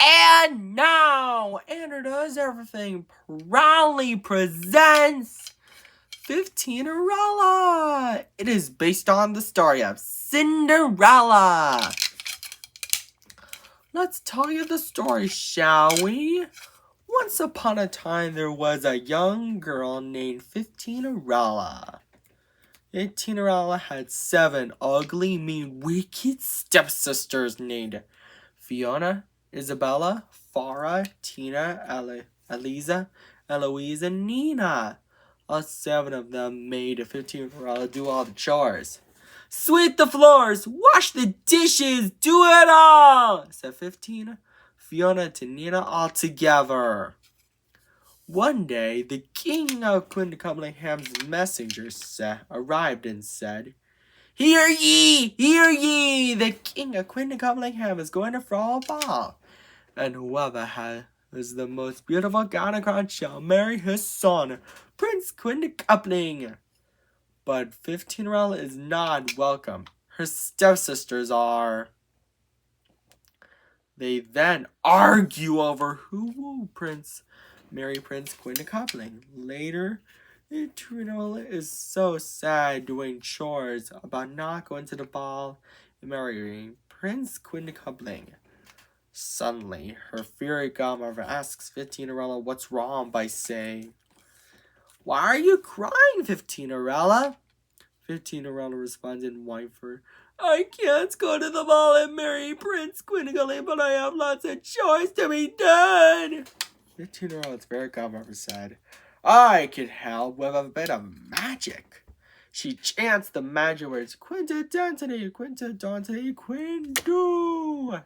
And now, Anna Does Everything proudly presents Fifteennerella. It is based on the story of Cinderella. Let's tell you the story, shall we? Once upon a time, there was a young girl named Fifteennerella. Fifteennerella had 7 ugly, mean, wicked stepsisters named Fiona, Isabella, Farah, Tina, Eliza, Eloise, and Nina. All 7 of them made Fifteennerella do all the chores. Sweep the floors, wash the dishes, do it all, said 15, Fiona to Nina all together. One day, the king of Quinticumlingham's messengers arrived and said, "Hear ye! Hear ye! The king of Quinticumlingham is going to throw a ball, and whoever has the most beautiful gown and crown shall marry his son, Prince Quinticoupling." But Fifteennerella is not welcome. Her stepsisters are. They then argue over who will marry Prince Quinticoupling. Later, Fifteennerella is so sad doing chores about not going to the ball and marrying Prince Quinticoupling. Suddenly, her fairy godmother asks Fifteennerella what's wrong by saying, "Why are you crying, Fifteennerella?" Fifteennerella responds in whine for, "I can't go to the ball and marry Prince Quinticoupling, but I have lots of chores to be done." Fifteennerella's fairy godmother said, "I can help with a bit of magic." She chants the magic words, "Quintidentity, Quintidentity, Quindu,"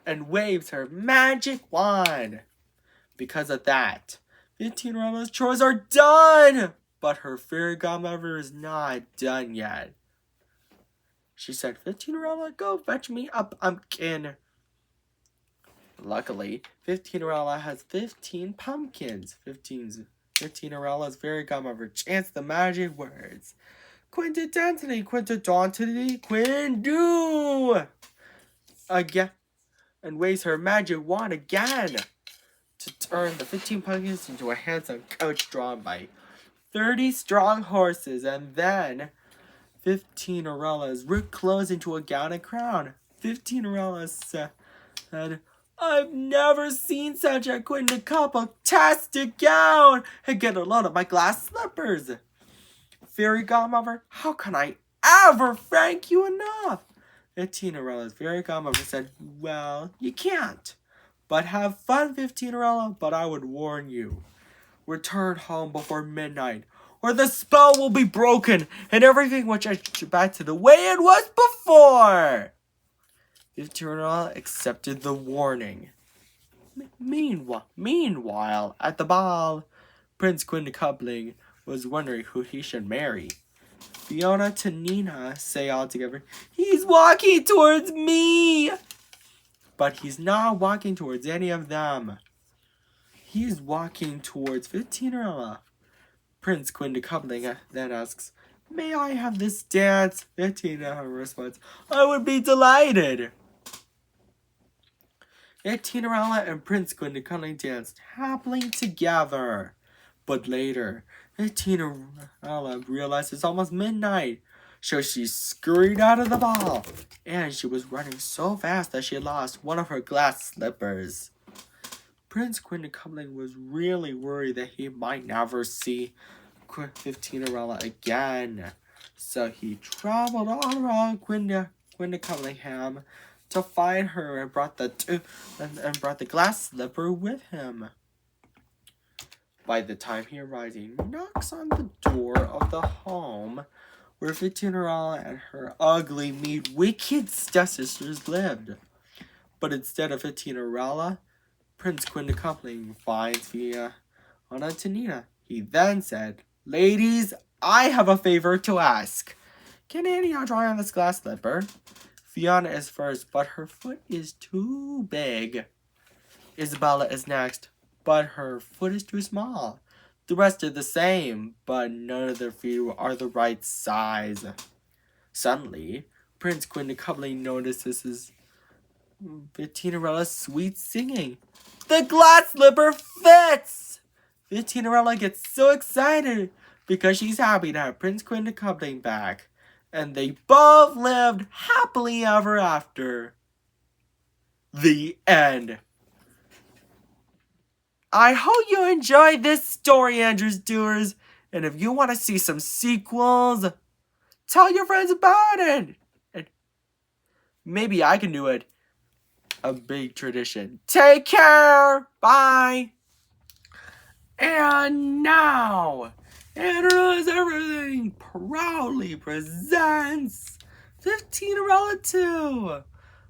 and waves her magic wand. Because of that, Fifteennerella's chores are done, but her fairy godmother is not done yet. She said, "Fifteennerella, go fetch me a pumpkin." Luckily, Fifteennerella has 15 pumpkins. Fifteenerella's fairy godmother chants the magic words, "Quintidentity, Quintidentity, Quindu," again, and waves her magic wand again to turn the 15 pumpkins into a handsome coach drawn by 30 strong horses, and then Fifteenerella's ripped clothes into a gown and crown. Fifteennerella said, "I've never seen such a quintuple-tastic gown, and get a load of my glass slippers. Fairy godmother, how can I ever thank you enough?" Fifteenerella's fairy godmother said, "Well, you can't. But have fun, Fifteennerella, but I would warn you. Return home before midnight, or the spell will be broken, and everything will change back to the way it was before." Fifteennerella accepted the warning. Meanwhile, at the ball, Prince Quinticoupling was wondering who he should marry. Fiona to Nina say all together, "He's walking towards me!" But he's not walking towards any of them. He's walking towards Fifteennerella. Prince Quinticoupling then asks, "May I have this dance?" Fifteennerella responds, "I would be delighted." Fifteennerella and Prince Quinticoupling danced happily together. But later, Fifteennerella realized it's almost midnight, so she scurried out of the ball, and she was running so fast that she lost one of her glass slippers. Prince Quinticoupling was really worried that he might never see Fifteennerella again, so he traveled all around Quinticumlingham to find her and brought the glass slipper with him. By the time he arrives, he knocks on the door of the home where Fifteennerella and her ugly, mean, wicked stepsisters lived. But instead of Fifteennerella, Prince Quinticoupling finds Fiona to Nina. He then said, "Ladies, I have a favor to ask. Can any of you try on this glass slipper?" Fiona is first, but her foot is too big. Isabella is next, but her foot is too small. The rest are the same, but none of their feet are the right size. Suddenly, Prince Quinticoupling notices Fifteenerella's sweet singing. The glass slipper fits! Fifteenerella gets so excited because she's happy to have Prince Quinta coming back. And they both lived happily ever after. The end. I hope you enjoyed this story, Andrews Doers. And if you want to see some sequels, tell your friends about it. And maybe I can do it. A big tradition. Take care. Bye. And now, Andrews Everything proudly presents 15nerella 2.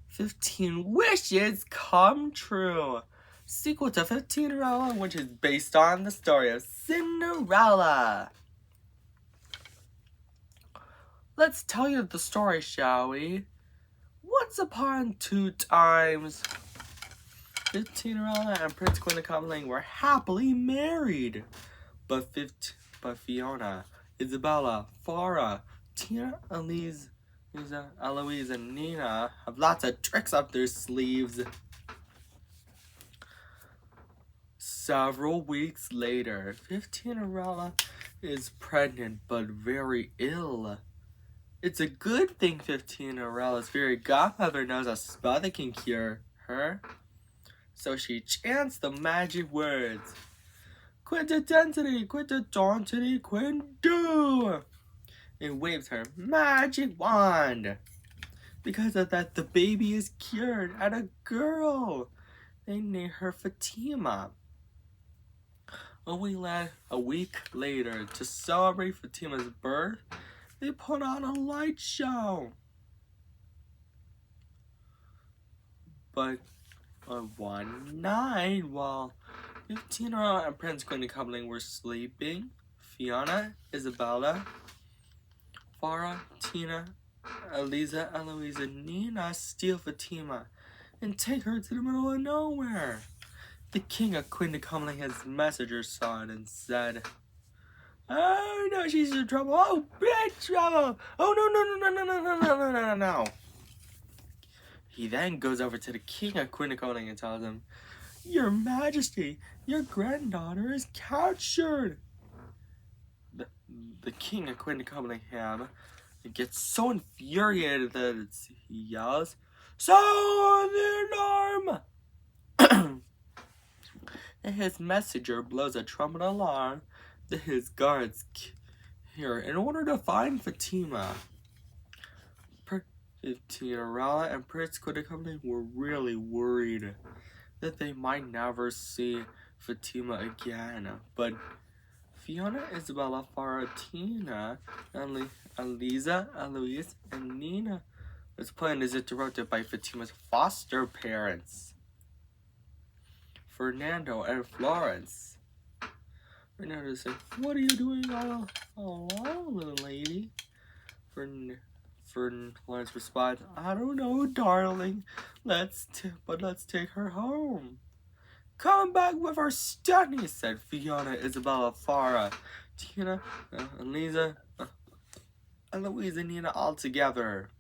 15 Wishes Come True. Sequel to 15nerella, which is based on the story of Cinderella. Let's tell you the story, shall we? Once upon two times, 15nerella and Prince Quinta were happily married. But Fiona, Isabella, Farah, Tina, Eloise, and Nina have lots of tricks up their sleeves. Several weeks later, 15nerella is pregnant but very ill. It's a good thing 15nerella's fairy godmother knows a spell that can cure her. So she chants the magic words. Quintidentity, quintidentity, quintu! And waves her magic wand. Because of that, the baby is cured and a girl. They name her Fatima. A week later, to celebrate Fatima's birth, they put on a light show. But on one night, while 15nerella and Prince Quinta were sleeping, Fiona, Isabella, Farah, Tina, Eliza, Eloise, and Nina steal Fatima and take her to the middle of nowhere. The king of Quinta has messenger saw it and said, "Oh no, she's in trouble! Oh, big trouble! Oh no! He then goes over to the king of Quinta and tells him, "Your Majesty, your granddaughter is captured." The king of Quinta gets so infuriated that he yells, "Sound the alarm!" And his messenger blows a trumpet alarm that his guards hear in order to find Fatima. 15nerella and Prince Quinta were really worried that they might never see Fatima again. But Fiona, Isabella, Farah, Tina, Eliza, Eloise, and Nina was plan is interrupted by Fatima's foster parents, Fernando and Florence. Fernando said, "What are you doing all alone, little lady?" Florence responds, "I don't know, darling. Let's take her home." "Come back with our study," said Fiona, Isabella, Farah, Tina, Eliza, Eloise, and Nina all together.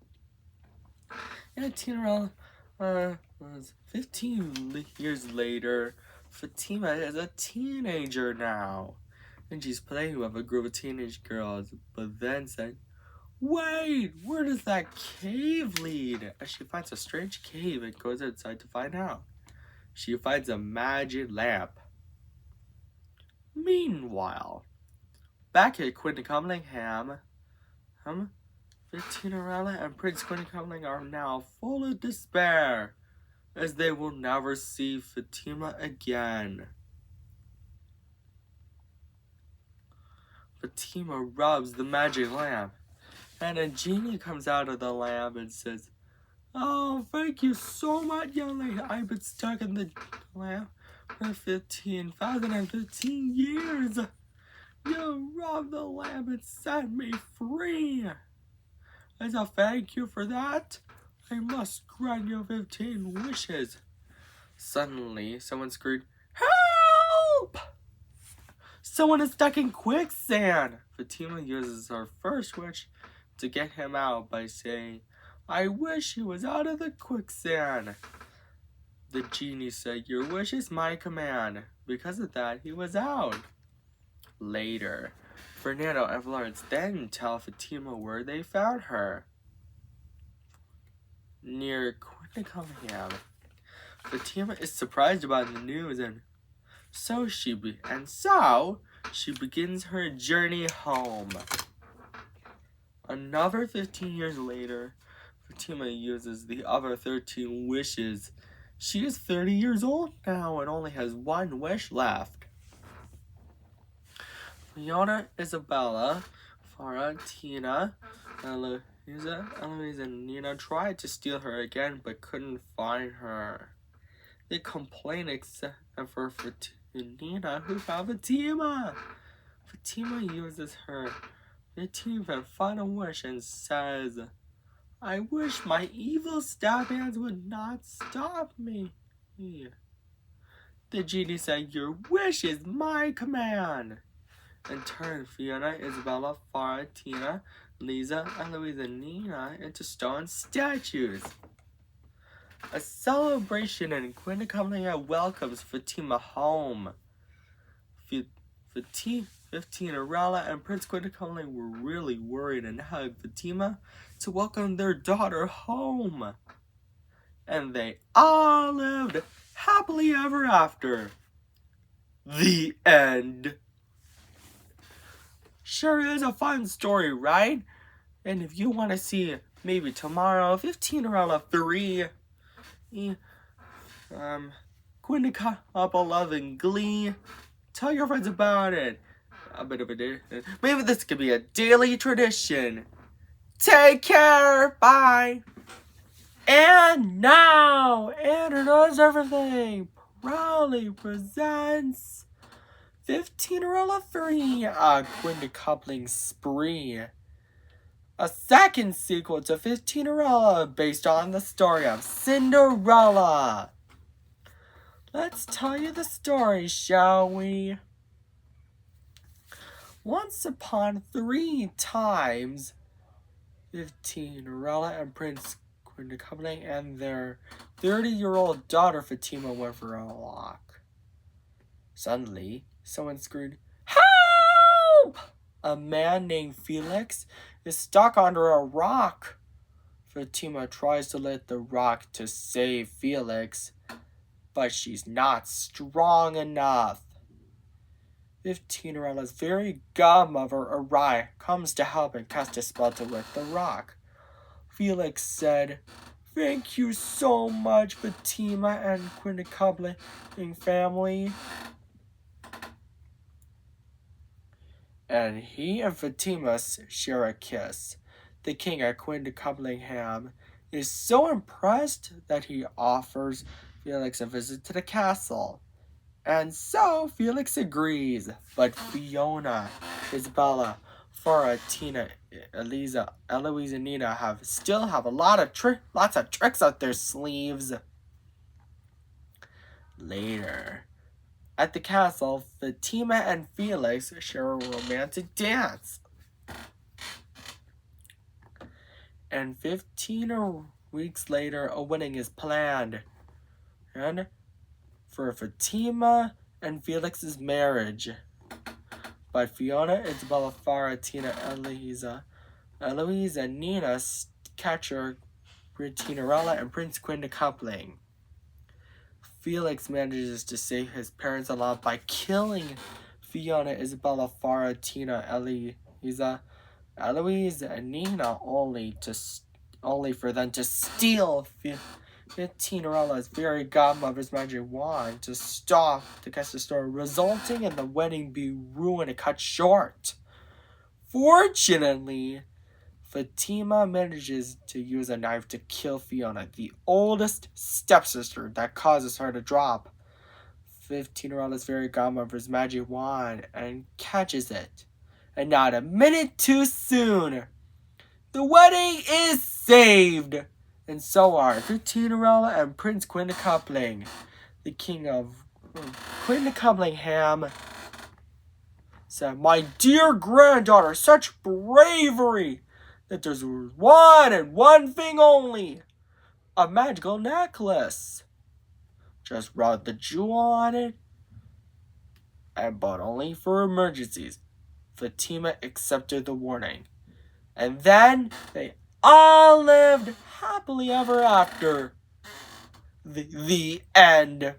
And Tinnerella was 15 years later. Fatima is a teenager now, and she's playing with a group of teenage girls, but then said, "Wait, where does that cave lead?" As she finds a strange cave and goes outside to find out. She finds a magic lamp. Meanwhile, back at Quinta 15nerella and Prince Quinta are now full of despair, as they will never see Fatima again. Fatima rubs the magic lamp, and a genie comes out of the lamp and says, "Oh, thank you so much, young lady. I've been stuck in the lamp for 15,015 years. You rubbed the lamp and set me free. As a thank you for that, I must grant you 15 wishes." Suddenly, someone screamed, "Help! Someone is stuck in quicksand!" Fatima uses her first wish to get him out by saying, I wish he was out of the quicksand. The genie said, your wish is my command. Because of that, he was out. Later, Fernando and Florence then tell Fatima where they found her. Near Quinticumham. Fatima is surprised about the news and so she begins her journey home. Another 15 years later, Fatima uses the other 13 wishes. She is 30 years old now and only has one wish left. Fiona, Isabella, Farah, Tina, Eloisa, Eloise, and Nina tried to steal her again but couldn't find her. They complain except for Nina, who found Fatima. Fatima uses her 15th and final wish and says, I wish my evil stab hands would not stop me. The genie said, your wish is my command. In turn, Fiona, Isabella, Farah, Tina, Lisa, Eloise, and Nina into stone statues. A celebration in Quinticumham welcomes Fatima home. Fifteennerella and Prince Quinticumham were really worried and hugged Fatima to welcome their daughter home. And they all lived happily ever after. The end. Sure is a fun story, right? And if you want to see maybe tomorrow, Fifteennerella 3, Quinticumham Love and Glee, tell your friends about it. A bit of a day. Maybe this could be a daily tradition. Take care. Bye. And now, Anna Knows Everything proudly presents Fifteennerella 3, A Quinticumham Spree. A second sequel to Fifteennerella based on the story of Cinderella. Let's tell you the story, shall we? Once upon 3 times, Fifteennerella and Prince Quinticumham and their 30-year-old daughter Fatima went for a walk. Suddenly, someone screamed, help! A man named Felix is stuck under a rock. Fatima tries to lift the rock to save Felix, but she's not strong enough. Fifteenerella's fairy godmother, Arai, comes to help and cast a spell to lift the rock. Felix said, thank you so much, Fatima and Quinticumham family. And he and Fatima share a kiss. The king at Quinticumham is so impressed that he offers Felix a visit to the castle. And so Felix agrees, but Fiona, Isabella, Farah, Tina, Elisa, Eloise, and Nina still have lots of tricks up their sleeves. Later, at the castle, Fatima and Felix share a romantic dance. And 15 weeks later, a wedding is planned. And for Fatima and Felix's marriage. But Fiona, Isabella, Farah, Tina, Eloise, and Nina capture Fifteennerella and Prince Quinticumham. Felix manages to save his parents alive by killing Fiona, Isabella, Farah, Tina, Eloise, and Nina, only for them to steal Fifteenerella's fairy godmother's magic wand to catch the storm, resulting in the wedding being ruined and cut short. Fortunately, Fatima manages to use a knife to kill Fiona, the oldest stepsister that causes her to drop Fifteenerella's fairy godmother's magic wand and catches it. And not a minute too soon, the wedding is saved! And so are Fifteenerella and Prince Quinticumham. The king of Quinticumham said, my dear granddaughter, such bravery! that there's one and one thing only. A magical necklace. Just wrote the jewel on it, but only for emergencies. Fatima accepted the warning. And then they all lived happily ever after. The end.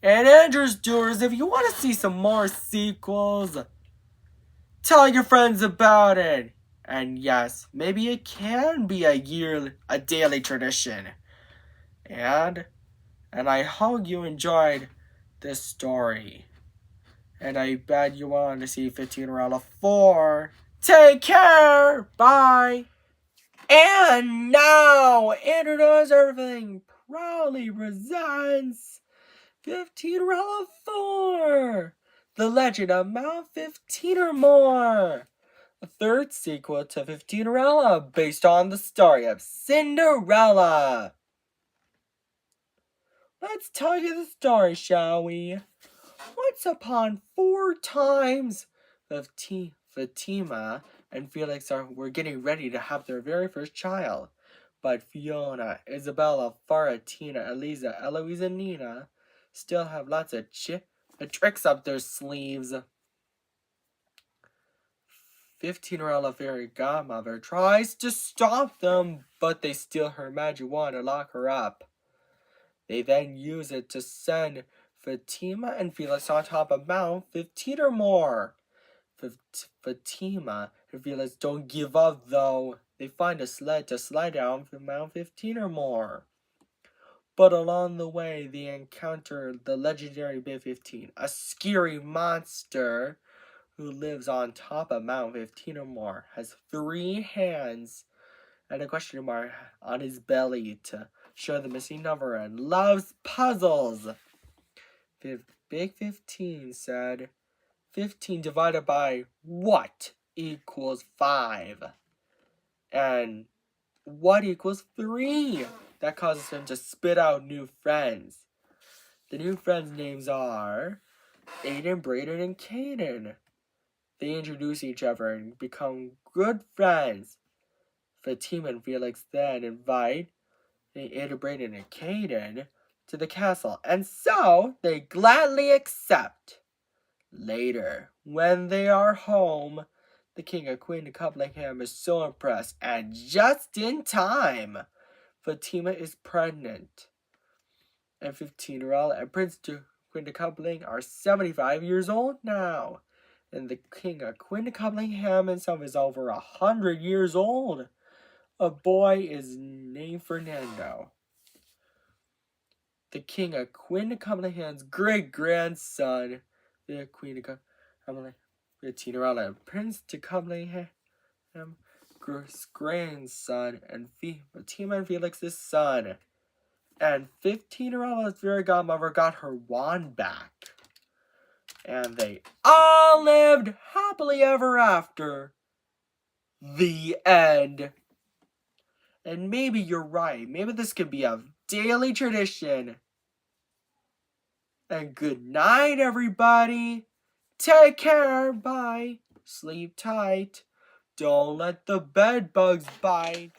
And Andrew's Doers, if you want to see some more sequels, tell your friends about it. And yes, maybe it can be a daily tradition. And I hope you enjoyed this story. And I bet you want to see Fifteennerella 4. Take care! Bye! And now, Andrew Knows Everything proudly presents Fifteennerella 4, The Legend of Mount 15 or More, a third sequel to Fifteennerella based on the story of Cinderella. Let's tell you the story, shall we? Once upon 4 times, Fatima and Felix were getting ready to have their very first child. But Fiona, Isabella, Farah, Tina, Eliza, Eloise, and Nina still have lots of tricks up their sleeves. Fifteennerella fairy godmother tries to stop them, but they steal her magic wand and lock her up. They then use it to send Fatima and Felix on top of Mount 15 or more. Fatima and Felix don't give up though. They find a sled to slide down from Mount 15 or more. But along the way, they encounter the legendary Big 15, a scary monster who lives on top of Mount 15 or more, has 3 hands and a question mark on his belly to show the missing number, and loves puzzles. Big 15 said, 15 divided by what equals 5? And what equals 3? That causes him to spit out new friends. The new friends' names are Aiden, Brayden, and Caden. They introduce each other and become good friends. Fatima and Felix then invite Aiden, Brayden, and Caden to the castle, and so they gladly accept. Later, when they are home, the king and queen of Cuplingham is so impressed, and just in time, Fatima is pregnant. And Fifteennerella and Prince Queen of Coupling are 75 years old now. And the king of Queen of Cuplingham himself is over 100 years old. A boy is named Fernando. The king of Queen of Cuplingham's great-grandson, the Queen of Cuplingham, Fifteennerella and Prince de Cuplingham, grandson, and Fatima and Felix's son. And Fifteenerella's fairy godmother got her wand back. And they all lived happily ever after. The end. And maybe you're right. Maybe this could be a daily tradition. And good night, everybody. Take care. Bye. Sleep tight. Don't let the bed bugs bite.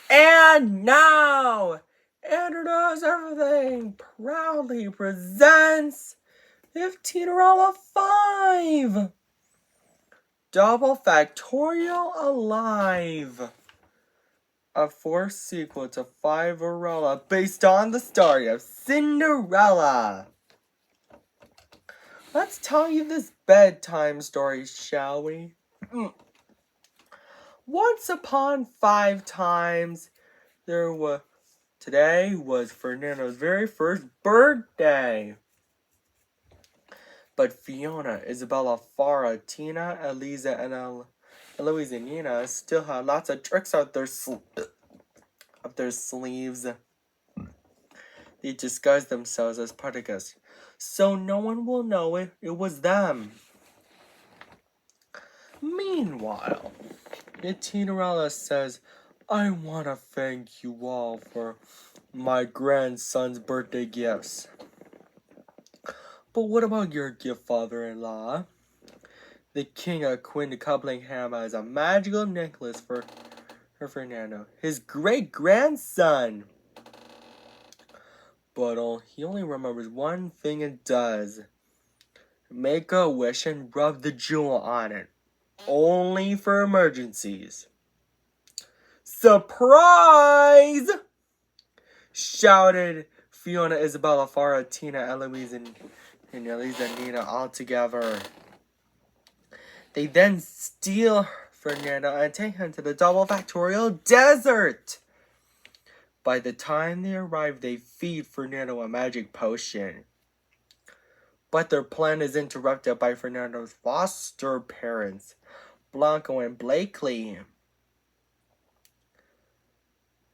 And now, Andrew Knows Everything proudly presents Fifteennerella 5, Double Factorial Alive, a 4th sequel to Fiverella based on the story of Cinderella. Let's tell you this bedtime story, shall we? Once upon 5 times, today was Fernando's very first birthday. But Fiona, Isabella, Farah, Tina, Eliza, and Eloise and Nina still have lots of tricks up their sleeves. They disguise themselves as particles, so no one will know it was them. Meanwhile, Fifteennerella says, I want to thank you all for my grandson's birthday gifts. But what about your gift, father-in-law? The king of Quintupleham has a magical necklace for Fernando, his great-grandson. But he only remembers one thing it does. Make a wish and rub the jewel on it. Only for emergencies. Surprise! Shouted Fiona, Isabella, Farah, Tina, Eloise, and Elisa and Nina all together. They then steal Fernando and take him to the double factorial desert. By the time they arrive, they feed Fernando a magic potion. But their plan is interrupted by Fernando's foster parents, Blanco and Blakely.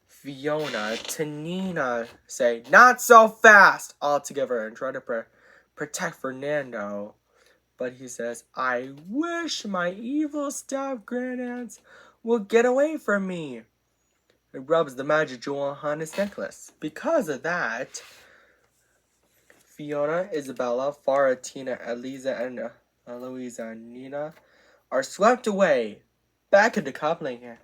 Fiona to Nina say, "Not so fast," all together and try to protect Fernando. But he says, "I wish my evil step-grandaunts will get away from me." He rubs the magic jewel on his necklace. Because of that, Fiona, Isabella, Farah, Tina, Elisa, and Eloisa and Nina are swept away. Back at Quintupleham,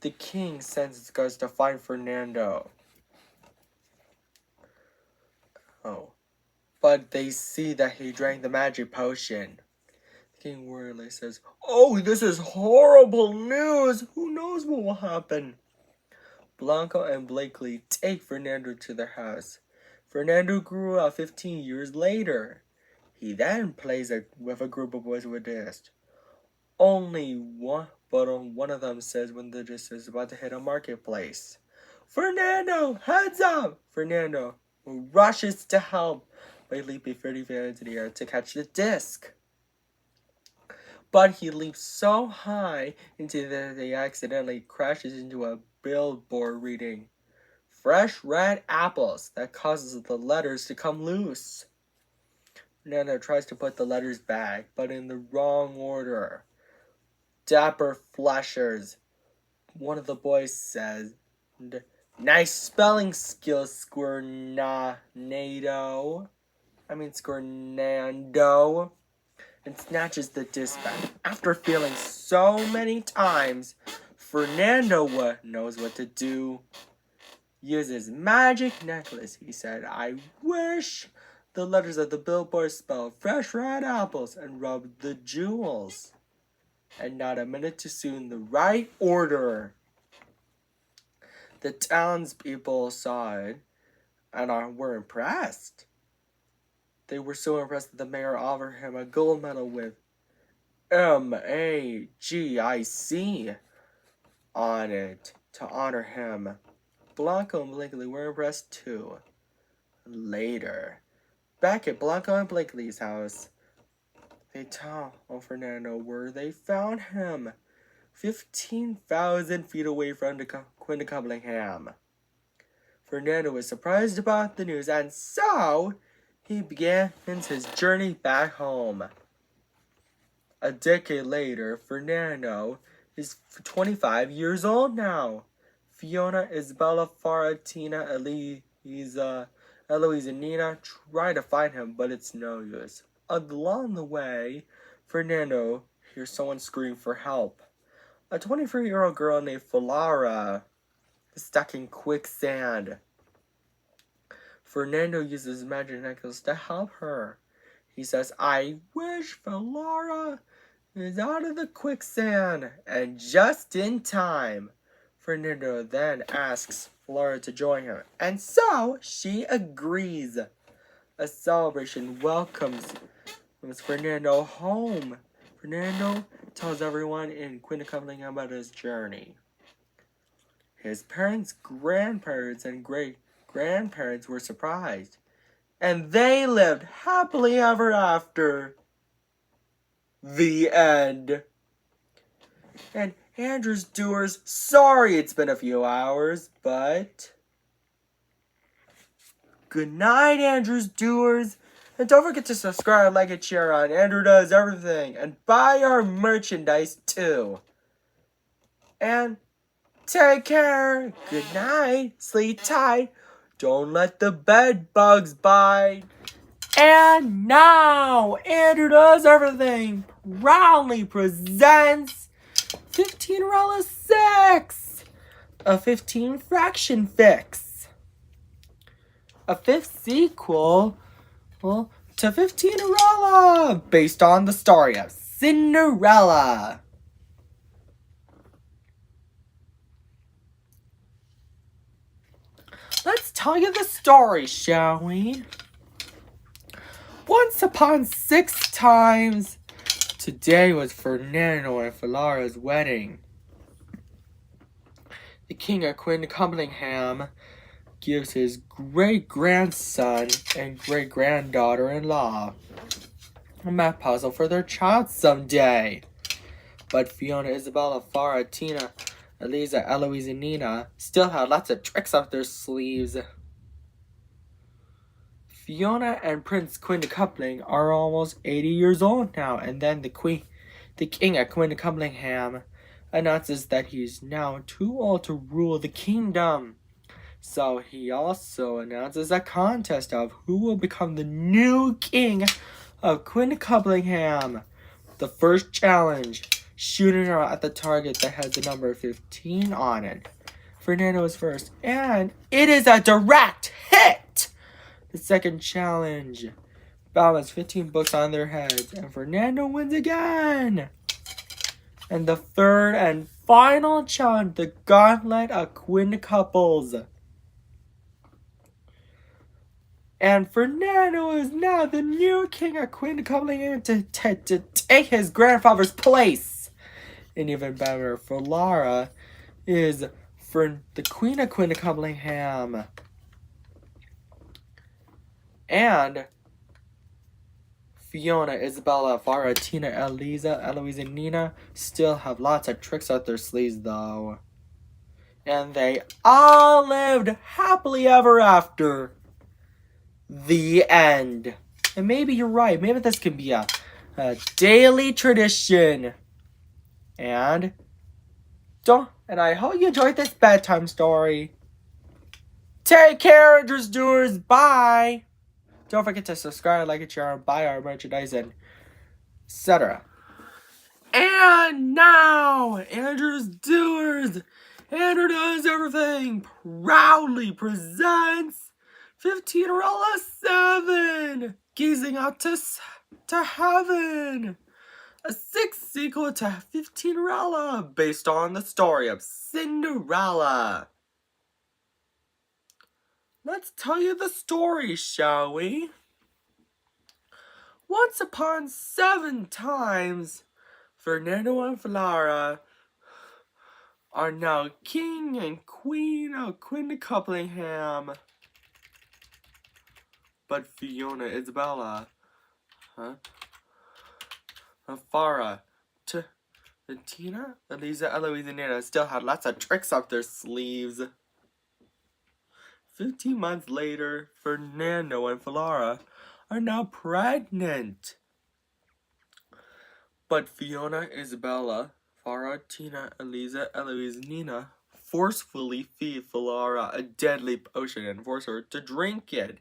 the king sends his guards to find Fernando. But they see that he drank the magic potion. The king worriedly says, "Oh, this is horrible news! Who knows what will happen?" Blanco and Blakely take Fernando to their house. Fernando grew up 15 years later. He then plays with a group of boys with disc. One of them says when the disc is about to hit a marketplace, "Fernando, heads up!" Fernando rushes to help by leaping 30 feet into the air to catch the disc. But he leaps so high into that he accidentally crashes into a billboard reading "Fresh red apples," that causes the letters to come loose. Fernando tries to put the letters back, but in the wrong order. "Dapper flashers," one of the boys says. "Nice spelling skills, Scornando," and snatches the disc back. After failing so many times, Fernando knows what to do. Use his magic necklace, he said. "I wish the letters of the billboard spell fresh red apples," and rubbed the jewels. And not a minute too soon, the right order. The townspeople saw it and were impressed. They were so impressed that the mayor offered him a gold medal with MAGIC on it to honor him. Blanco and Blakely were impressed too. Later, back at Blanco and Blakely's house, they tell Fernando where they found him, 15,000 feet away from Quintupleham. Fernando was surprised about the news, and so he begins his journey back home. A decade later, Fernando is 25 years old now. Fiona, Isabella, Farah, Tina, Elisa, Eloise, and Nina try to find him, but it's no use. Along the way, Fernando hears someone scream for help. A 23-year-old girl named Falara is stuck in quicksand. Fernando uses his magic necklace to help her. He says, "I wish Falara is out of the quicksand," and just in time, Fernando then asks Falara to join him, and so she agrees. A celebration welcomes Fernando home. Fernando tells everyone in Quintupleham about his journey. His parents, grandparents, and great-grandparents were surprised, and they lived happily ever after. The end. And Andrew's doers, sorry it's been a few hours, but good night, Andrew's doers. And don't forget to subscribe, like, and share on Andrew Does Everything. And buy our merchandise, too. And take care. Good night. Sleep tight. Don't let the bed bugs bite. And now, Andrew Does Everything proudly presents Fifteennerella 6, a 15 fraction fix. A fifth sequel to Fifteennerella, based on the story of Cinderella. Let's tell you the story, shall we? Once upon 6 times, today was Fernando and Falara's wedding. The king of Queen Cumberlingham gives his great-grandson and great-granddaughter-in-law a math puzzle for their child someday. But Fiona, Isabella, Farah, Tina, Eliza, Eloise, and Nina still had lots of tricks up their sleeves. Fiona and Prince Quintuppling are almost 80 years old now, and then the king at Quintupplingham announces that he's now too old to rule the kingdom. So he also announces a contest of who will become the new king of Quintupplingham. The first challenge, shooting her at the target that has the number 15 on it. Fernando is first, and it is a direct hit! The second challenge, balance 15 books on their heads, and Fernando wins again! And the third and final challenge, the Gauntlet of Quintupples. And Fernando is now the new king of Quintupplingham to take his grandfather's place. And even better, Falara is for the queen of Quintupplingham. And Fiona, Isabella, Farah, Tina, Eliza, Eloise, and Nina still have lots of tricks up their sleeves, though. And they all lived happily ever after. The end. And maybe you're right. Maybe this can be a daily tradition. And I hope you enjoyed this bedtime story. Take care, Andrews Doers. Bye. Don't forget to subscribe, like, and share, and buy our merchandise, and etc. And now, Andrews Doers, Andrew Does Everything proudly presents Fifteennerella 7, Gazing Up to Heaven, a 6th sequel to Fifteennerella based on the story of Cinderella. Let's tell you the story, shall we? Once upon 7 times, Fernando and Falara are now king and queen of Quintupplingham. But Fiona, Isabella, Farah, Tina, Eliza, Eloise, and Nina still had lots of tricks up their sleeves. 15 months later, Fernando and Falara are now pregnant. But Fiona, Isabella, Farah, Tina, Eliza, Eloise, and Nina forcefully feed Falara a deadly potion and force her to drink it.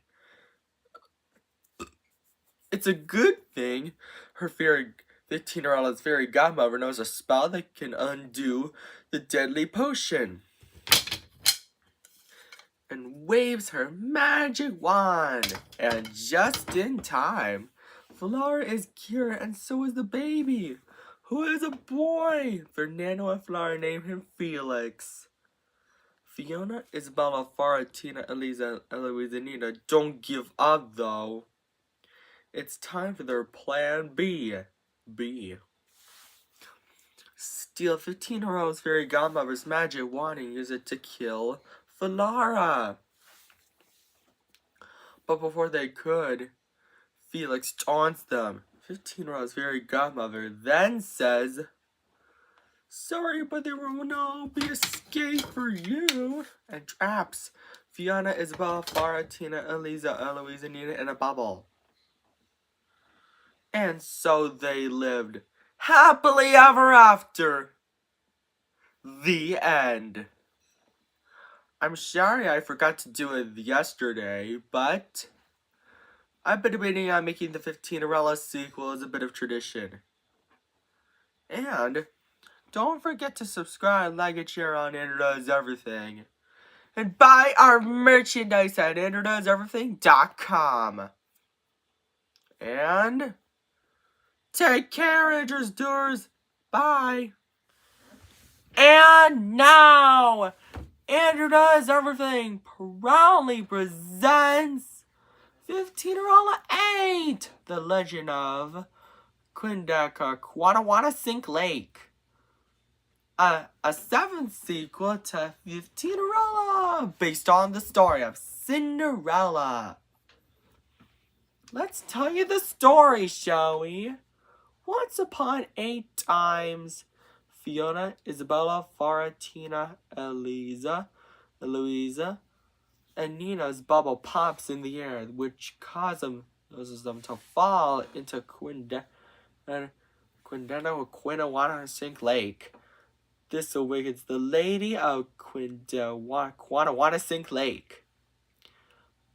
It's a good thing Fifteenerella's fairy godmother knows a spell that can undo the deadly potion and waves her magic wand. And just in time, Falara is cured, and so is the baby, who is a boy. Fernando and Falara name him Felix. Fiona, Isabella, Farah, Tina, Eliza, Eloise, and Nina don't give up, though. It's time for their plan B. Steal Fifteenerella's fairy godmother's magic wand and use it to kill Falara. But before they could, Felix taunts them. Fifteenerella's fairy godmother then says, "Sorry, but there will no be escape for you," and traps Fiona, Isabella, Farah, Tina, Eliza, Eloise, and Nina in a bubble. And so they lived happily ever after. The end. I'm sorry I forgot to do it yesterday, but I've been debating on making the Fifteennerella sequel as a bit of tradition. And don't forget to subscribe, like, and share on Andrew Everything. And buy our merchandise at AndrewDoesEverything.com. And take care, Andrew's doers. Bye. And now, Andrew Does Everything proudly presents Fifteennerella 8, The Legend of Quindaca Sink Lake. A 7th sequel to Fifteennerella, based on the story of Cinderella. Let's tell you the story, shall we? Once upon 8 times, Fiona, Isabella, Faratina, Eloisa, and Nina's bubble pops in the air, which causes them to fall into Quindaca Sink Lake. This awakens the Lady of Quindaca Sink Lake.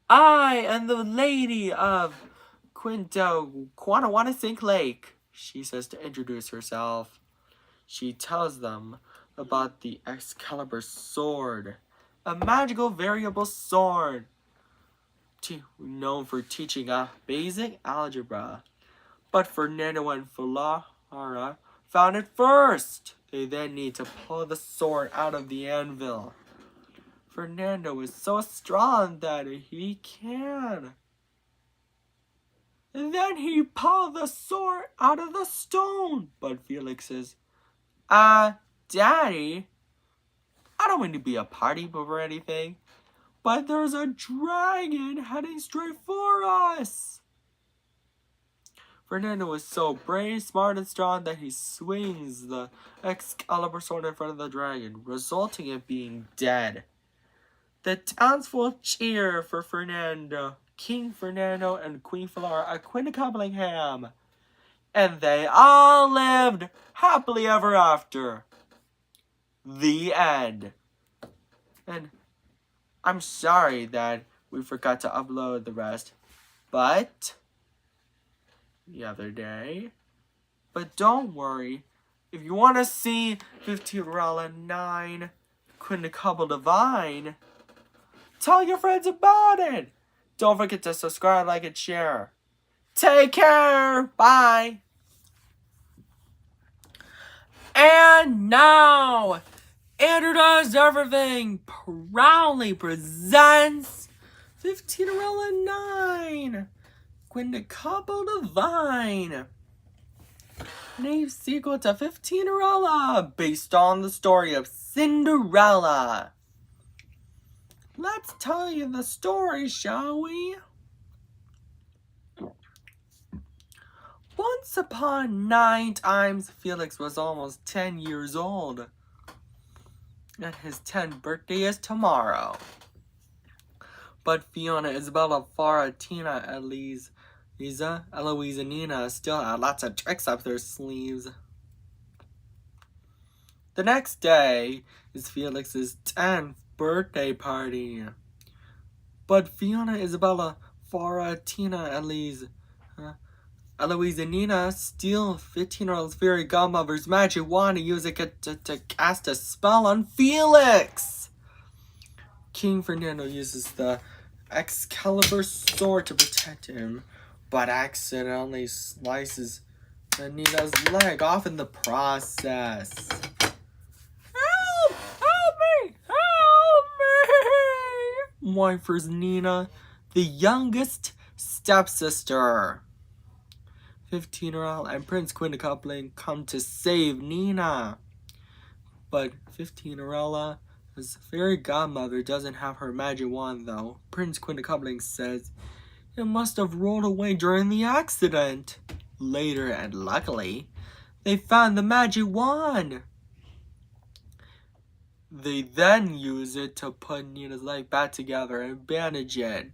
I am the Lady of Quindaca Sink Lake, she says to introduce herself. She tells them about the Excalibur sword, a magical variable sword known for teaching basic algebra. But Fernando and Falara found it first. They then need to pull the sword out of the anvil. Fernando is so strong that he can. And then he pulled the sword out of the stone. But Felix says, Daddy, I don't mean to be a party pooper or anything, but there's a dragon heading straight for us. Fernando is so brave, smart, and strong that he swings the Excalibur sword in front of the dragon, resulting in being dead. The townsfolk cheer for Fernando, King Fernando, and Queen Falara at Quindaca, and they all lived happily ever after. The end. And I'm sorry that we forgot to upload the rest, but the other day. But don't worry, if you want to see Fifteennerella 9 Quindaca Divine, tell your friends about it. Don't forget to subscribe, like, and share. Take care. Bye. And now, Andrew Does Everything proudly presents Fifteennerella 9 Quindaca Divine, a sequel to Fifteennerella, based on the story of Cinderella. Let's tell you the story, shall we? Once upon 9 times, Felix was almost 10 years old, and his 10th birthday is tomorrow. But Fiona, Isabella, Faratina, Eloise, and Nina still had lots of tricks up their sleeves. The next day is Felix's 10th birthday party. But Fiona, Isabella, Faratina, Eloise, and Nina steal Fifteenerella's fairy godmother's magic wand and use it to cast a spell on Felix. King Fernando uses the Excalibur sword to protect him, but accidentally slices Nina's leg off in the process. Help! Help me! Help me! Whimpers Nina, the youngest stepsister. Fifteennerella and Prince Quindaca come to save Nina. But Fifteenerella's fairy godmother doesn't have her magic wand, though. Prince Quindaca says it must have rolled away during the accident. Later, and luckily, they found the magic wand. They then use it to put Nina's leg back together and bandage it.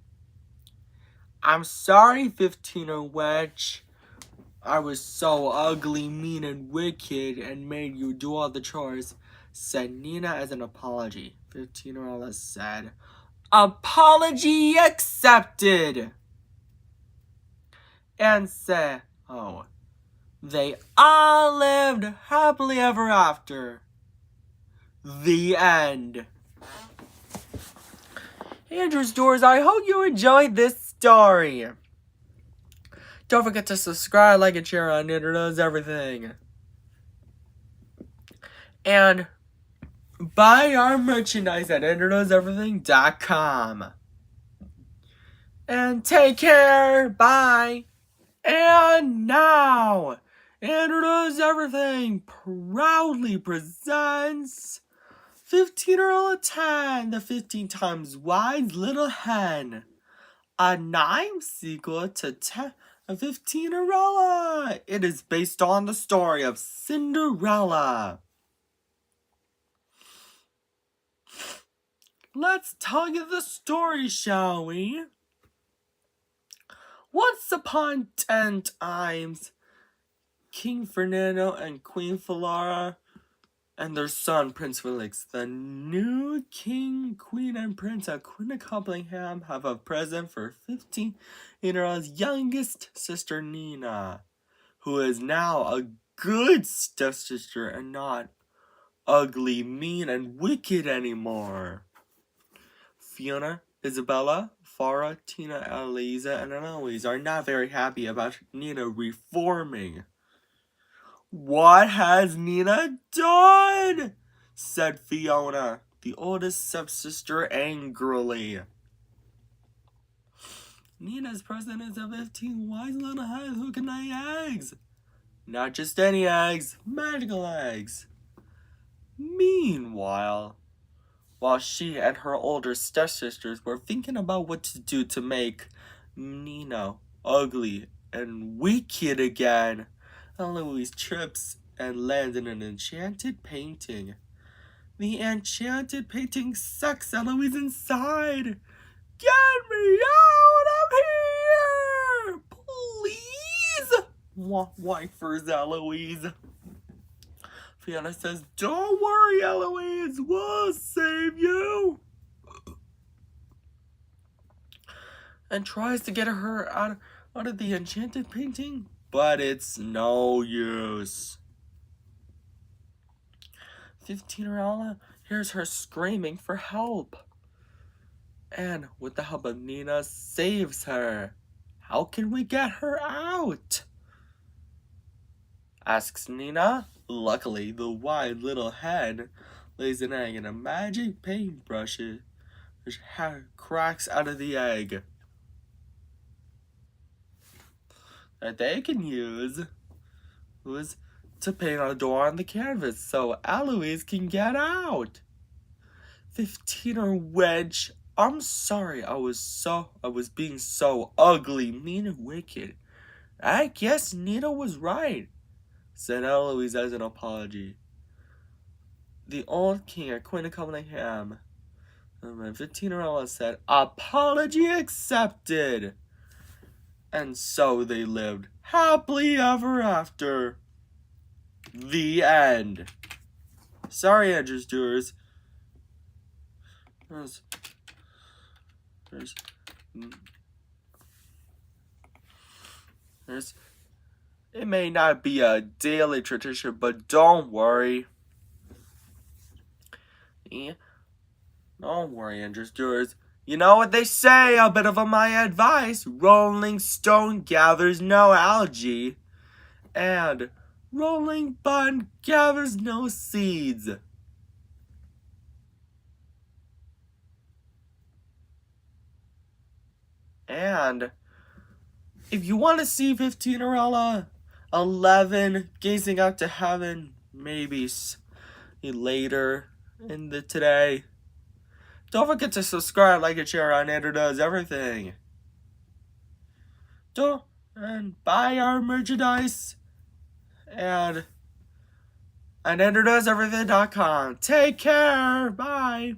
I'm sorry, 15er Wedge. I was so ugly, mean, and wicked and made you do all the chores, said Nina as an apology. Fifteenerella said, apology accepted. and say, oh, they all lived happily ever after. The end. Andrew's Doors, I hope you enjoyed this story. Don't forget to subscribe, like, and share on Andrew Knows Everything. And buy our merchandise at andrewknowseverything.com. And take care. Bye. And now, Andrew Knows Everything proudly presents 15nerella 10, the 15 times wise little hen. A Nime sequel to 15nerella. It is based on the story of Cinderella. Let's tell you the story, shall we? Once upon 10 times, King Fernando and Queen Falara and their son, Prince Felix, the new king, queen, and prince of Queen Coplingham, have a present for 15-year-old's youngest sister, Nina, who is now a good stepsister and not ugly, mean, and wicked anymore. Fiona, Isabella, Farah, Tina, Eliza, and Eloise are not very happy about Nina reforming. What has Nina done? Said Fiona, the oldest stepsister, angrily. Nina's present is a 15 wise little hen who can lay eggs. Not just any eggs, magical eggs. Meanwhile, while she and her older stepsisters were thinking about what to do to make Nina ugly and wicked again, Eloise trips and lands in an enchanted painting. The enchanted painting sucks Eloise inside. Get me out of here! Please! Whimpers Eloise. Fiona says, don't worry, Eloise, we'll save you. And tries to get her out of the enchanted painting, but it's no use. 15nerella hears her screaming for help, and with the help of Nina, saves her. How can we get her out? Asks Nina. Luckily, the wise little hen lays an egg in a magic paintbrush which cracks out of the egg that they can use to paint a door on the canvas so Eloise can get out. 15er wench, I'm sorry I was being so ugly, mean, and wicked. I guess Nina was right, said Eloise as an apology. The old king at Queen Coplingham, 15nerella said, apology accepted. And so they lived happily ever after. The end. Sorry, Andrew's Doers. It may not be a daily tradition, but don't worry. Don't worry, Andrew's Doers. You know what they say, a bit of my advice. Rolling stone gathers no algae. And rolling bud gathers no seeds. And if you want to see 15nerella 11 gazing out to heaven, maybe later in the today, don't forget to subscribe, like, and share on Andrew Knows Everything. And buy our merchandise and andrewknowseverything.com. Take care. Bye.